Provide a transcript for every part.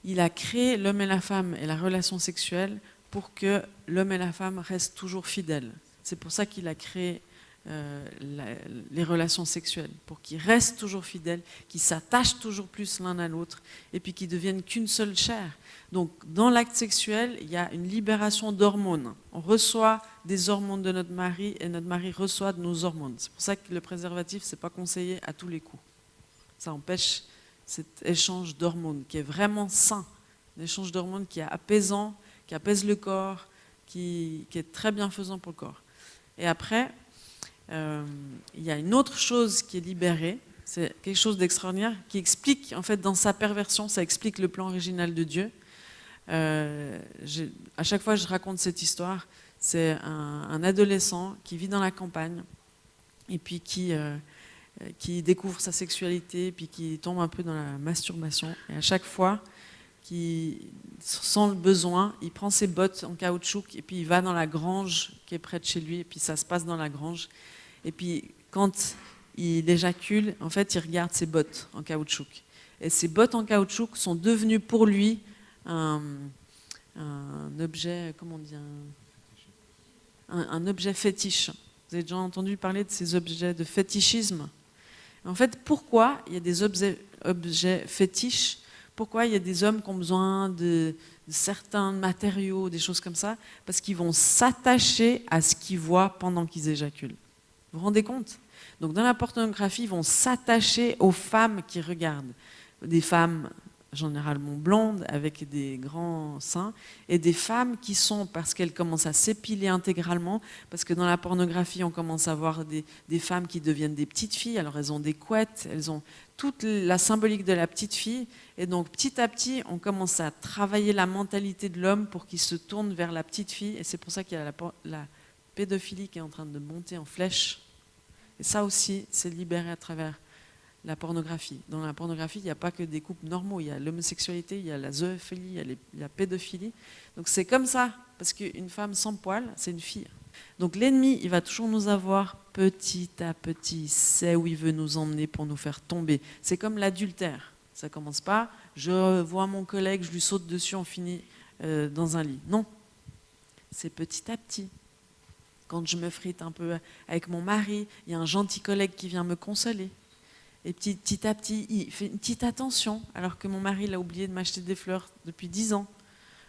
il a créé l'homme et la femme et la relation sexuelle pour que l'homme et la femme restent toujours fidèles. C'est pour ça qu'il a créé les relations sexuelles, pour qu'ils restent toujours fidèles, qu'ils s'attachent toujours plus l'un à l'autre, et puis qu'ils deviennent qu'une seule chair. Donc, dans l'acte sexuel, il y a une libération d'hormones. On reçoit des hormones de notre mari, et notre mari reçoit de nos hormones. C'est pour ça que le préservatif, c'est pas conseillé à tous les coups. Ça empêche cet échange d'hormones, qui est vraiment sain. Un échange d'hormones qui est apaisant, qui apaise le corps, qui est très bienfaisant pour le corps. Et après, il y a une autre chose qui est libérée, c'est quelque chose d'extraordinaire, qui explique, en fait, dans sa perversion, ça explique le plan original de Dieu. À chaque fois que je raconte cette histoire, c'est un adolescent qui vit dans la campagne, et puis qui découvre sa sexualité, puis qui tombe un peu dans la masturbation. Et à chaque fois qu'il sent le besoin, il prend ses bottes en caoutchouc, et puis il va dans la grange qui est près de chez lui, et puis ça se passe dans la grange. Et puis, quand il éjacule, en fait, il regarde ses bottes en caoutchouc. Et ces bottes en caoutchouc sont devenues pour lui un objet, comment on dit, un objet fétiche. Vous avez déjà entendu parler de ces objets de fétichisme? En fait, pourquoi il y a des objets fétiches? Pourquoi il y a des hommes qui ont besoin de certains matériaux, des choses comme ça? Parce qu'ils vont s'attacher à ce qu'ils voient pendant qu'ils éjaculent. Vous vous rendez compte? Donc dans la pornographie, ils vont s'attacher aux femmes qui regardent. Des femmes généralement blondes, avec des grands seins, et des femmes qui sont, parce qu'elles commencent à s'épiler intégralement, parce que dans la pornographie, on commence à voir des femmes qui deviennent des petites filles, alors elles ont des couettes, elles ont toute la symbolique de la petite fille, et donc petit à petit, on commence à travailler la mentalité de l'homme pour qu'il se tourne vers la petite fille, et c'est pour ça qu'il y a la pédophilie qui est en train de monter en flèche. Et ça aussi, c'est libéré à travers la pornographie. Dans la pornographie, il n'y a pas que des couples normaux. Il y a l'homosexualité, il y a la zoophilie, il y a la pédophilie. Donc c'est comme ça, parce qu'une femme sans poil, c'est une fille. Donc l'ennemi, il va toujours nous avoir petit à petit. Il sait où il veut nous emmener pour nous faire tomber. C'est comme l'adultère. Ça ne commence pas, je vois mon collègue, je lui saute dessus, on finit dans un lit. Non, c'est petit à petit. Quand je me frite un peu avec mon mari, il y a un gentil collègue qui vient me consoler. Et petit à petit, il fait une petite attention, alors que mon mari il a oublié de m'acheter des fleurs depuis 10 ans,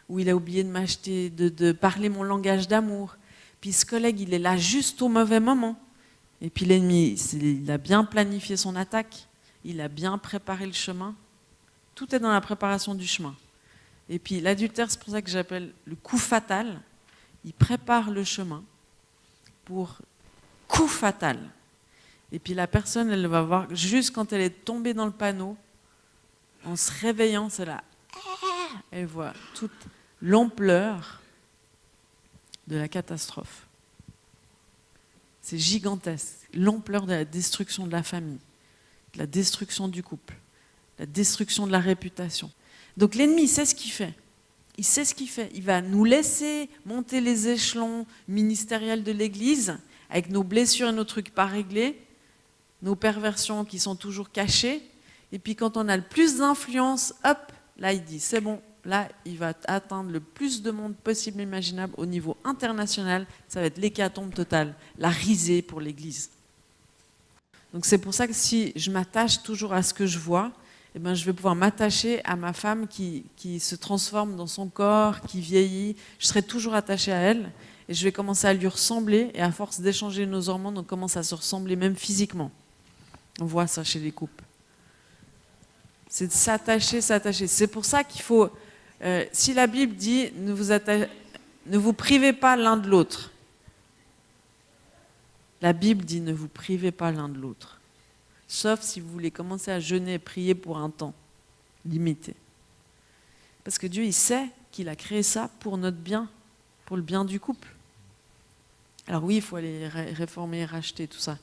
ou il a oublié de m'acheter, de parler mon langage d'amour. Puis ce collègue, il est là juste au mauvais moment. Et puis l'ennemi, il a bien planifié son attaque, il a bien préparé le chemin. Tout est dans la préparation du chemin. Et puis l'adultère, c'est pour ça que j'appelle le coup fatal. Il prépare le chemin pour coup fatal. Et puis la personne, elle va voir, juste quand elle est tombée dans le panneau, en se réveillant, c'est là, elle voit toute l'ampleur de la catastrophe. C'est gigantesque, l'ampleur de la destruction de la famille, de la destruction du couple, la destruction de la réputation. Donc l'ennemi, il sait ce qu'il fait. Il sait ce qu'il fait. Il va nous laisser monter les échelons ministériels de l'Église avec nos blessures et nos trucs pas réglés, nos perversions qui sont toujours cachées. Et puis quand on a le plus d'influence, hop, là il dit c'est bon, là il va atteindre le plus de monde possible imaginable au niveau international. Ça va être l'hécatombe totale, la risée pour l'Église. Donc c'est pour ça que si je m'attache toujours à ce que je vois, eh ben, je vais pouvoir m'attacher à ma femme qui se transforme dans son corps, qui vieillit. Je serai toujours attachée à elle et je vais commencer à lui ressembler. Et à force d'échanger nos hormones, on commence à se ressembler même physiquement. On voit ça chez les couples. C'est de s'attacher, s'attacher. C'est pour ça qu'il faut... si la Bible dit ne vous privez pas l'un de l'autre. La Bible dit ne vous privez pas l'un de l'autre. Sauf si vous voulez commencer à jeûner et prier pour un temps limité. Parce que Dieu, il sait qu'il a créé ça pour notre bien, pour le bien du couple. Alors oui, il faut aller réformer, racheter, tout ça.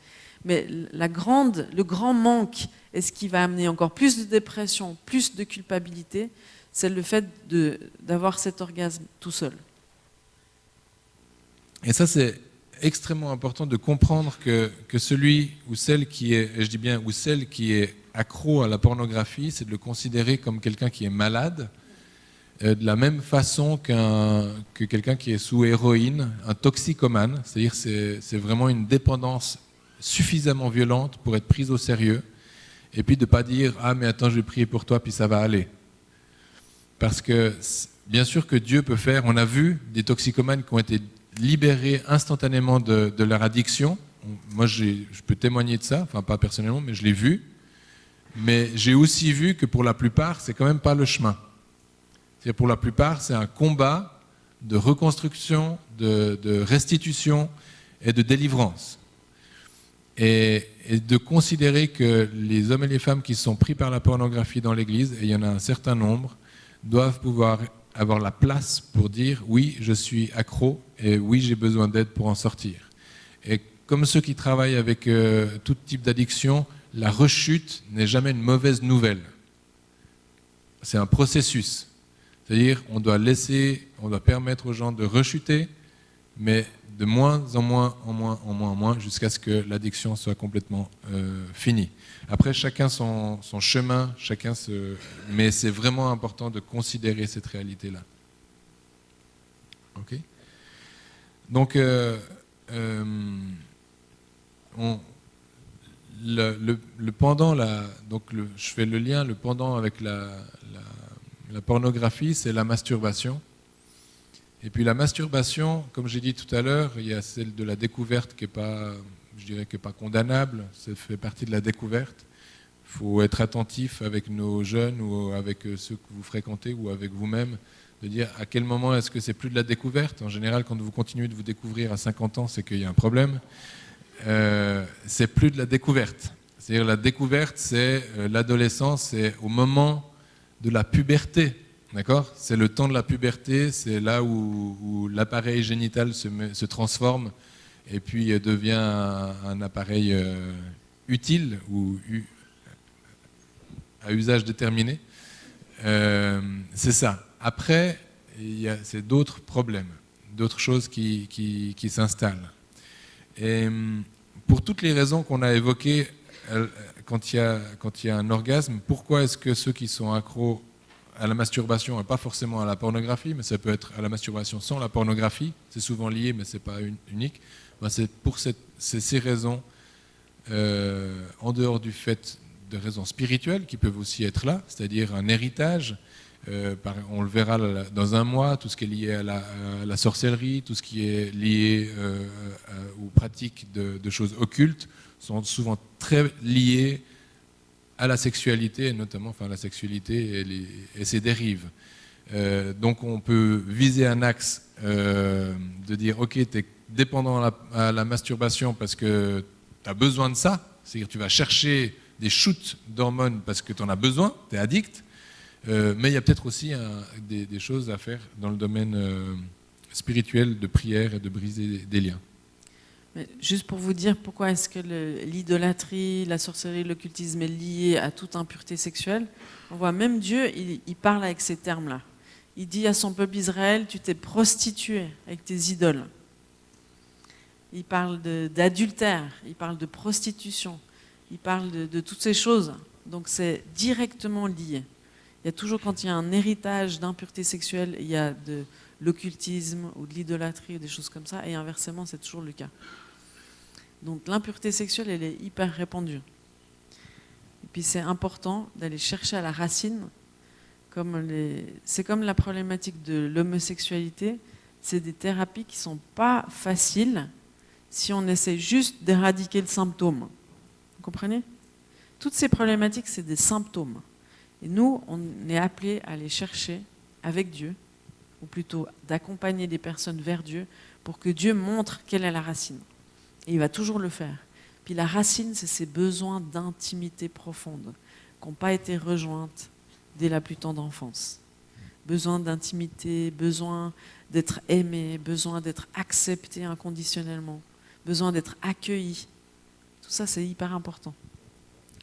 Mais le grand manque, et ce qui va amener encore plus de dépression, plus de culpabilité, c'est le fait d'avoir cet orgasme tout seul. Et ça, c'est extrêmement important de comprendre que celui ou celle qui est, je dis bien, ou celle qui est accro à la pornographie, c'est de le considérer comme quelqu'un qui est malade de la même façon que quelqu'un qui est sous héroïne, un toxicomane, c'est-à-dire c'est vraiment une dépendance suffisamment violente pour être prise au sérieux, et puis de ne pas dire « Ah mais attends, je vais prier pour toi, puis ça va aller ». Parce que bien sûr que Dieu peut faire, on a vu des toxicomanes qui ont été libérés instantanément de leur addiction. Moi je peux témoigner de ça, enfin pas personnellement, mais je l'ai vu. Mais j'ai aussi vu que pour la plupart, c'est quand même pas le chemin. C'est-à-dire pour la plupart, c'est un combat de reconstruction, de restitution et de délivrance. Et de considérer que les hommes et les femmes qui sont pris par la pornographie dans l'Église, et il y en a un certain nombre, doivent pouvoir avoir la place pour dire « oui, je suis accro et oui, j'ai besoin d'aide pour en sortir ». Et comme ceux qui travaillent avec tout type d'addiction, la rechute n'est jamais une mauvaise nouvelle. C'est un processus. C'est-à-dire on doit permettre aux gens de rechuter, mais de moins en moins, jusqu'à ce que l'addiction soit complètement finie. Après, chacun son chemin, mais c'est vraiment important de considérer cette réalité-là. Ok ? Donc, le pendant, je fais le lien, le pendant avec la pornographie, c'est la masturbation. Et puis la masturbation, comme j'ai dit tout à l'heure, il y a celle de la découverte qui n'est pas, je dirais, qui n'est pas condamnable, ça fait partie de la découverte. Il faut être attentif avec nos jeunes ou avec ceux que vous fréquentez ou avec vous-même, de dire à quel moment est-ce que c'est plus de la découverte. En général, quand vous continuez de vous découvrir à 50 ans, c'est qu'il y a un problème. C'est plus de la découverte. C'est-à-dire la découverte, c'est l'adolescence, c'est au moment de la puberté. D'accord ? C'est le temps de la puberté, c'est là où l'appareil génital se transforme et puis devient un appareil utile ou à usage déterminé. C'est ça. Après, c'est d'autres problèmes, d'autres choses qui s'installent. Et pour toutes les raisons qu'on a évoquées, quand il y a un orgasme, pourquoi est-ce que ceux qui sont accros à la masturbation, et pas forcément à la pornographie, mais ça peut être à la masturbation sans la pornographie, c'est souvent lié, mais ce n'est pas unique, c'est pour ces raisons, en dehors du fait de raisons spirituelles qui peuvent aussi être là, c'est-à-dire un héritage, on le verra dans un mois, tout ce qui est lié à la sorcellerie, tout ce qui est lié aux pratiques de choses occultes, sont souvent très liés à la sexualité, et notamment la sexualité et ses dérives. Donc on peut viser un axe de dire ok, tu es dépendant à la masturbation parce que tu as besoin de ça, c'est-à-dire tu vas chercher des shoots d'hormones parce que tu en as besoin, tu es addict, mais il y a peut-être aussi des choses à faire dans le domaine spirituel, de prière et de briser des liens. Mais juste pour vous dire pourquoi est-ce que l'idolâtrie, la sorcellerie, l'occultisme est lié à toute impureté sexuelle, on voit même Dieu, il parle avec ces termes-là. Il dit à son peuple Israël, tu t'es prostitué avec tes idoles. Il parle d'adultère, il parle de prostitution, il parle de toutes ces choses. Donc c'est directement lié. Il y a toujours, quand il y a un héritage d'impureté sexuelle, il y a de l'occultisme ou de l'idolâtrie ou des choses comme ça, et inversement, c'est toujours le cas. Donc l'impureté sexuelle, elle est hyper répandue. Et puis c'est important d'aller chercher à la racine, c'est comme la problématique de l'homosexualité, c'est des thérapies qui ne sont pas faciles si on essaie juste d'éradiquer le symptôme. Vous comprenez ? Toutes ces problématiques, c'est des symptômes. Et nous, on est appelés à les chercher avec Dieu, ou plutôt d'accompagner des personnes vers Dieu pour que Dieu montre quelle est la racine. Et il va toujours le faire. Puis la racine, c'est ces besoins d'intimité profonde qui n'ont pas été rejointes dès la plus tendre enfance. Besoin d'intimité, besoin d'être aimé, besoin d'être accepté inconditionnellement, besoin d'être accueilli. Tout ça, c'est hyper important.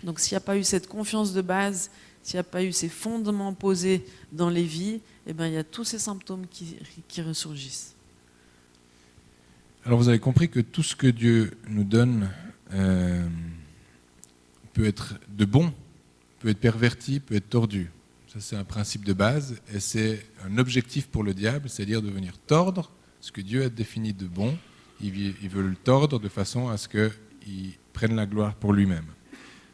Donc s'il n'y a pas eu cette confiance de base, s'il n'y a pas eu ces fondements posés dans les vies, eh bien, il y a tous ces symptômes qui ressurgissent. Alors vous avez compris que tout ce que Dieu nous donne peut être de bon, peut être perverti, peut être tordu. Ça, c'est un principe de base et c'est un objectif pour le diable, c'est-à-dire de venir tordre ce que Dieu a défini de bon. Il veut le tordre de façon à ce qu'il prenne la gloire pour lui-même.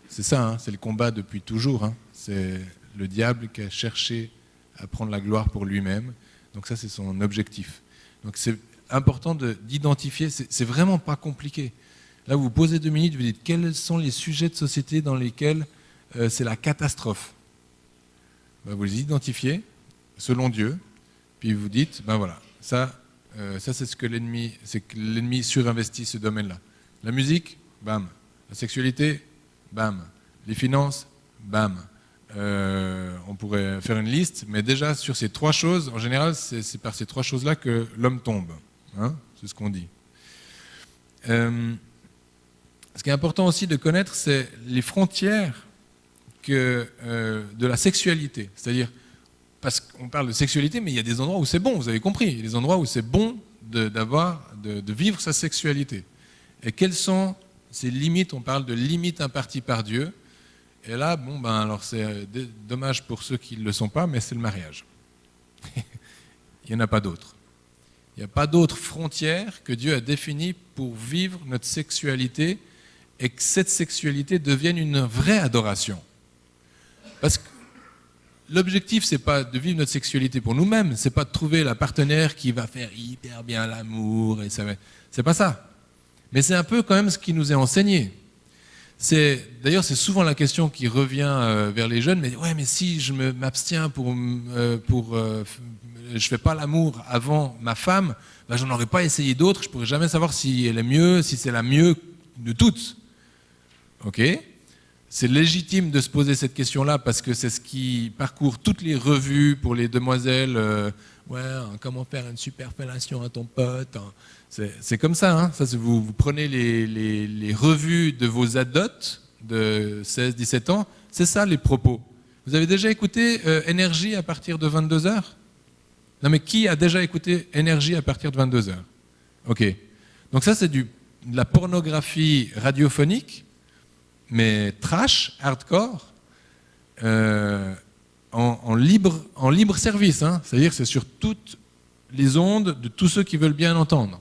C'est ça, hein, c'est le combat depuis toujours. Hein. C'est le diable qui a cherché à prendre la gloire pour lui-même. Donc ça, c'est son objectif. Donc c'est important d'identifier, c'est vraiment pas compliqué. Là, vous posez 2 minutes, vous dites quels sont les sujets de société dans lesquels c'est la catastrophe. Ben, vous les identifiez selon Dieu, puis vous dites, ben voilà, ça c'est ce que l'ennemi surinvestit ce domaine-là. La musique, bam. La sexualité, bam. Les finances, bam. On pourrait faire une liste, mais déjà sur ces 3 choses, en général, c'est par ces 3 choses-là que l'homme tombe. Hein, c'est ce qu'on dit. Ce qui est important aussi de connaître, c'est les frontières de la sexualité. C'est-à-dire, parce qu'on parle de sexualité, mais il y a des endroits où c'est bon, vous avez compris. Il y a des endroits où c'est bon de vivre sa sexualité. Et quelles sont ces limites? On parle de limites imparties par Dieu. Et là, bon, ben, alors c'est dommage pour ceux qui ne le sont pas, mais c'est le mariage. Il n'y en a pas d'autres. Il n'y a pas d'autres frontières que Dieu a définies pour vivre notre sexualité et que cette sexualité devienne une vraie adoration. Parce que l'objectif, ce n'est pas de vivre notre sexualité pour nous-mêmes, ce n'est pas de trouver la partenaire qui va faire hyper bien l'amour, et c'est pas ça. Mais c'est un peu quand même ce qui nous est enseigné. D'ailleurs, c'est souvent la question qui revient vers les jeunes, mais ouais, mais si je m'abstiens je fais pas l'amour avant ma femme, ben, j'en aurais pas essayé d'autres, je pourrais jamais savoir si elle est mieux, si c'est la mieux de toutes. Ok ? C'est légitime de se poser cette question-là parce que c'est ce qui parcourt toutes les revues pour les demoiselles. Comment faire une super fellation à ton pote. C'est comme ça. Hein, vous prenez les revues de vos adotes de 16-17 ans. C'est ça les propos. Vous avez déjà écouté Énergie à partir de 22h? Non mais qui a déjà écouté Énergie à partir de 22h? Ok. Donc ça c'est de la pornographie radiophonique, mais trash, hardcore, en libre service. Hein. C'est-à-dire que c'est sur toutes les ondes de tous ceux qui veulent bien entendre,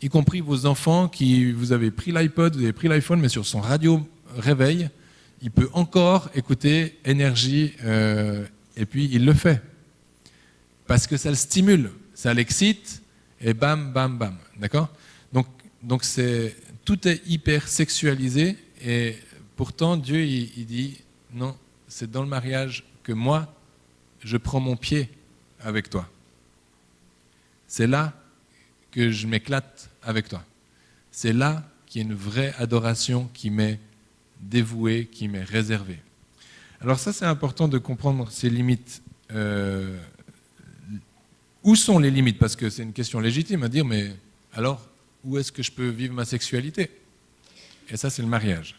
y compris vos enfants vous avez pris l'iPod, vous avez pris l'iPhone, mais sur son radio réveil, il peut encore écouter Énergie, et puis il le fait. Parce que ça le stimule, ça l'excite, et bam, bam, bam. D'accord ? Donc tout est hyper sexualisé, et pourtant, Dieu, il dit, non, c'est dans le mariage que moi, je prends mon pied avec toi. C'est là que je m'éclate avec toi. C'est là qu'il y a une vraie adoration qui m'est dévouée, qui m'est réservée. Alors ça, c'est important de comprendre ces limites. Où sont les limites? Parce que c'est une question légitime à dire, mais alors, où est-ce que je peux vivre ma sexualité? Et ça, c'est le mariage.